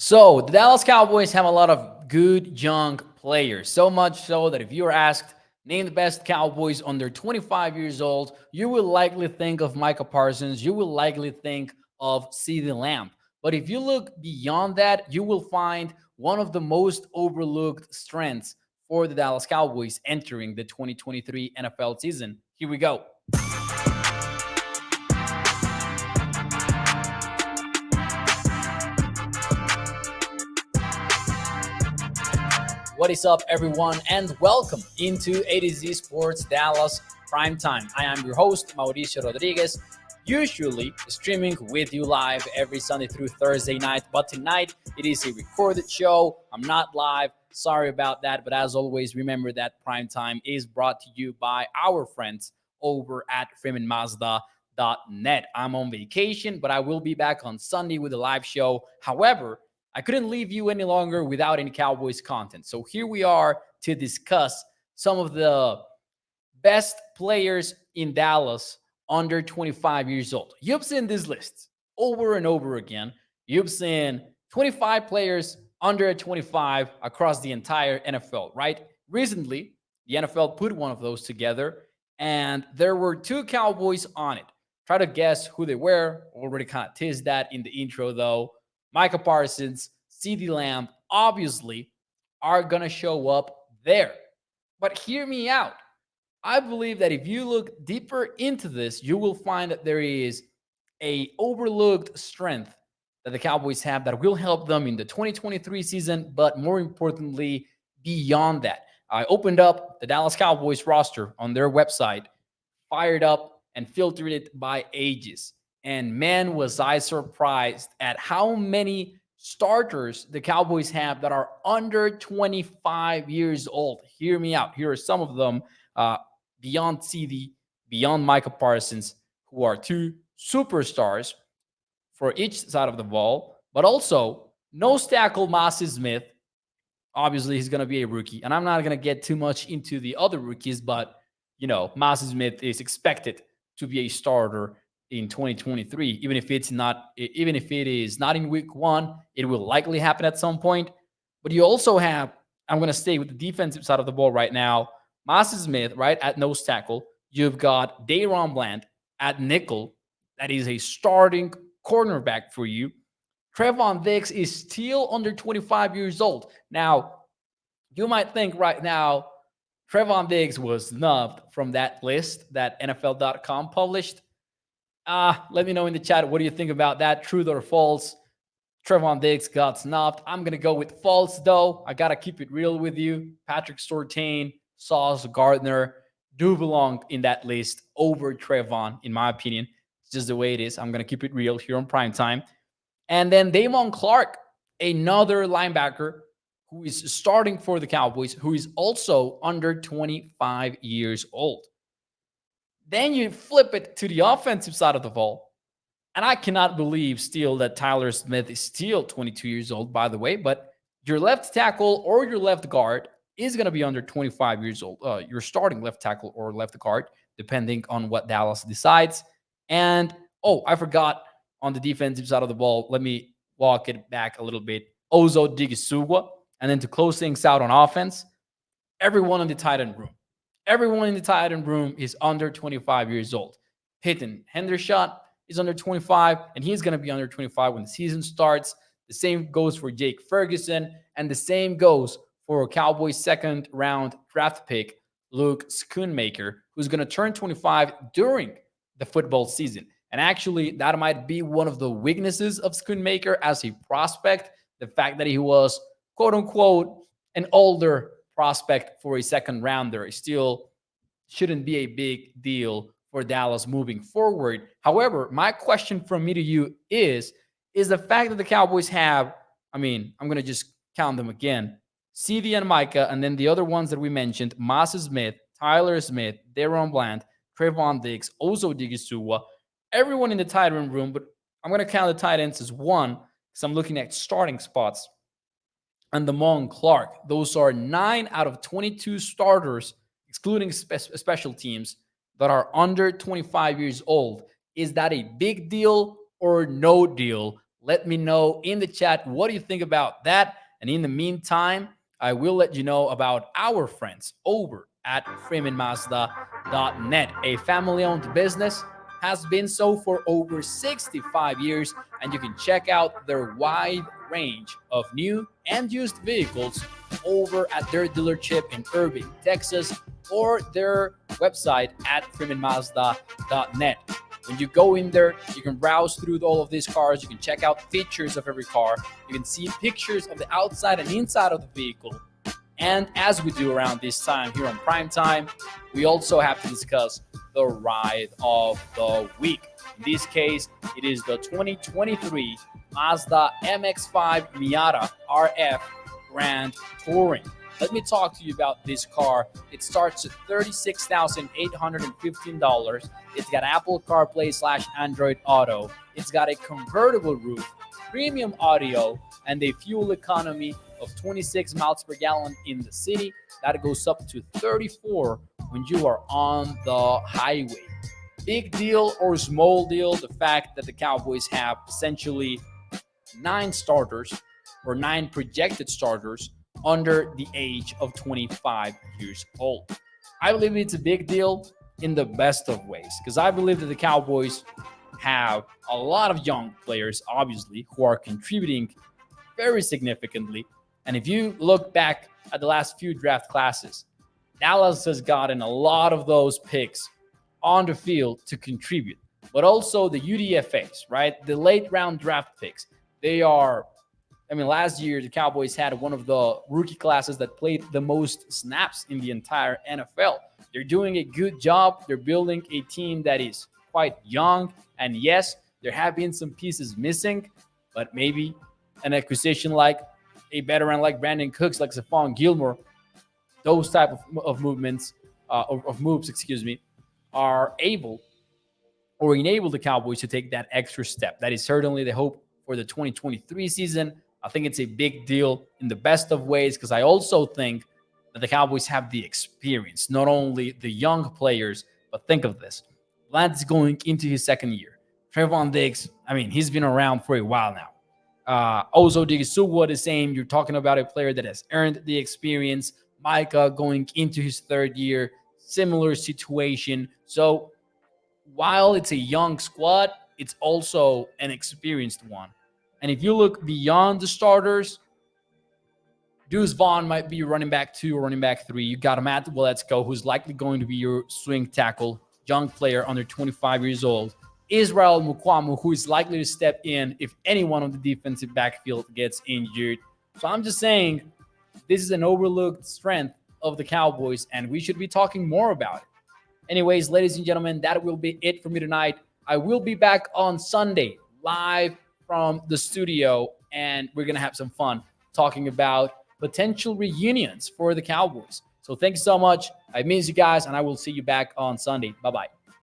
So the Dallas Cowboys have a lot of good young players. So much so that if you are asked, name the best Cowboys under 25 years old, you will likely think of Micah Parsons. You will likely think of CeeDee Lamb. But if you look beyond that, you will find one of the most overlooked strengths for the Dallas Cowboys entering the 2023 NFL season. Here we go. What is up, everyone, and welcome into A to Z Sports Dallas Primetime. I am your host, Mauricio Rodriguez, usually streaming with you live every Sunday through Thursday night, but tonight it is a recorded show. I'm not live. Sorry about that, but as always, remember that Primetime is brought to you by our friends over at freemanmazda.net. I'm on vacation, but I will be back on Sunday with a live show. However, I couldn't leave you any longer without any Cowboys content. So here we are to discuss some of the best players in Dallas under 25 years old. You've seen these lists over and over again. You've seen 25 players under 25 across the entire NFL, right? Recently, the NFL put one of those together, and there were two Cowboys on it. Try to guess who they were. Already kind of teased that in the intro, though. Micah Parsons, CeeDee Lamb, obviously are going to show up there. But hear me out. I believe that if you look deeper into this, you will find that there is a overlooked strength that the Cowboys have that will help them in the 2023 season, but more importantly, beyond that. I opened up the Dallas Cowboys roster on their website, fired up and filtered it by ages. And man, was I surprised at how many starters the Cowboys have that are under 25 years old. Hear me out. Here are some of them beyond CeeDee, beyond Micah Parsons, who are two superstars for each side of the ball, but also nose tackle Massey Smith. Obviously, he's going to be a rookie. And I'm not going to get too much into the other rookies, but, Massey Smith is expected to be a starter in 2023, even if it is not in week one, it will likely happen at some point. But you also have, I'm going to stay with the defensive side of the ball right now, Massey Smith, right, at nose tackle. You've got Dayron Bland at nickel. That is a starting cornerback for you. Trevon Diggs is still under 25 years old. Now, you might think right now, Trevon Diggs was snubbed from that list that NFL.com published. Let me know in the chat, what do you think about that? True or false? Trevon Diggs got snubbed. I'm going to go with false, though. I got to keep it real with you. Patrick Surtain, Sauce Gardner do belong in that list over Trevon, in my opinion. It's just the way it is. I'm going to keep it real here on Primetime. And then Damon Clark, another linebacker who is starting for the Cowboys, who is also under 25 years old. Then you flip it to the offensive side of the ball. And I cannot believe still that Tyler Smith is still 22 years old, by the way. But your left tackle or your left guard is going to be under 25 years old. Your starting left tackle or left guard, depending on what Dallas decides. And, I forgot on the defensive side of the ball. Let me walk it back a little bit. Ozo Digisuwa. And then to close things out on offense, everyone in the tight end room. Everyone in the tight end room is under 25 years old. Peyton Hendershot is under 25, and he's going to be under 25 when the season starts. The same goes for Jake Ferguson, and the same goes for Cowboys' second-round draft pick, Luke Schoonmaker, who's going to turn 25 during the football season. And actually, that might be one of the weaknesses of Schoonmaker as a prospect, the fact that he was, quote-unquote, an older prospect for a second rounder. It still shouldn't be a big deal for Dallas moving forward. However, my question from me to you is the fact that the Cowboys have, I'm going to just count them again, CeeDee and Micah, and then the other ones that we mentioned, Massey Smith, Tyler Smith, Dayron Bland, Trevon Diggs, Ozo Digisuwa, everyone in the tight end room, but I'm going to count the tight ends as one because I'm looking at starting spots. And Damon Clark. Those are 9 out of 22 starters, excluding special teams, that are under 25 years old. Is that a big deal or no deal Let me know in the chat what do you think about that. And in the meantime, I will let you know about our friends over at freemanmazda.net, a family-owned business, has been so for over 65 years, and you can check out their wide range of new and used vehicles over at their dealership in Irving, Texas, or their website at freemanmazda.net. When you go in there, you can browse through all of these cars. You can check out features of every car. You can see pictures of the outside and inside of the vehicle. And as we do around this time here on Prime Time, we also have to discuss the ride of the week. In this case, it is the 2023 Mazda MX-5 Miata RF Grand Touring. Let me talk to you about this car. It starts at $36,815. It's got Apple CarPlay / Android Auto. It's got a convertible roof, premium audio, and a fuel economy of 26 miles per gallon in the city. That goes up to 34 when you are on the highway. Big deal or small deal, the fact that the Cowboys have essentially 9 starters or 9 projected starters under the age of 25 years old. I believe it's a big deal in the best of ways, because I believe that the Cowboys have a lot of young players, obviously, who are contributing very significantly. And if you look back at the last few draft classes, Dallas has gotten a lot of those picks on the field to contribute, but also the UDFAs, right? The late round draft picks. They are, last year, the Cowboys had one of the rookie classes that played the most snaps in the entire NFL. They're doing a good job. They're building a team that is quite young. And yes, there have been some pieces missing, but maybe an acquisition like a veteran like Brandon Cooks, like Stephon Gilmore, those type of moves, are able or enable the Cowboys to take that extra step. That is certainly the hope for the 2023 season. I think it's a big deal in the best of ways, because I also think that the Cowboys have the experience, not only the young players, but think of this. Lance going into his second year. Trevon Diggs, he's been around for a while now. Also, Digisuwa, the same. You're talking about a player that has earned the experience. Micah going into his third year, similar situation. So while it's a young squad, it's also an experienced one. And if you look beyond the starters, Deuce Vaughn might be running back 2 or running back 3. You got Matt Waletzko, who's likely going to be your swing tackle, young player under 25 years old. Israel Mukwamu, who is likely to step in if anyone on the defensive backfield gets injured. So I'm just saying, this is an overlooked strength of the Cowboys, and we should be talking more about it. Anyways, ladies and gentlemen, that will be it for me tonight. I will be back on Sunday live from the studio, and we're going to have some fun talking about potential reunions for the Cowboys. So thank you so much. I miss you guys, and I will see you back on Sunday. Bye-bye.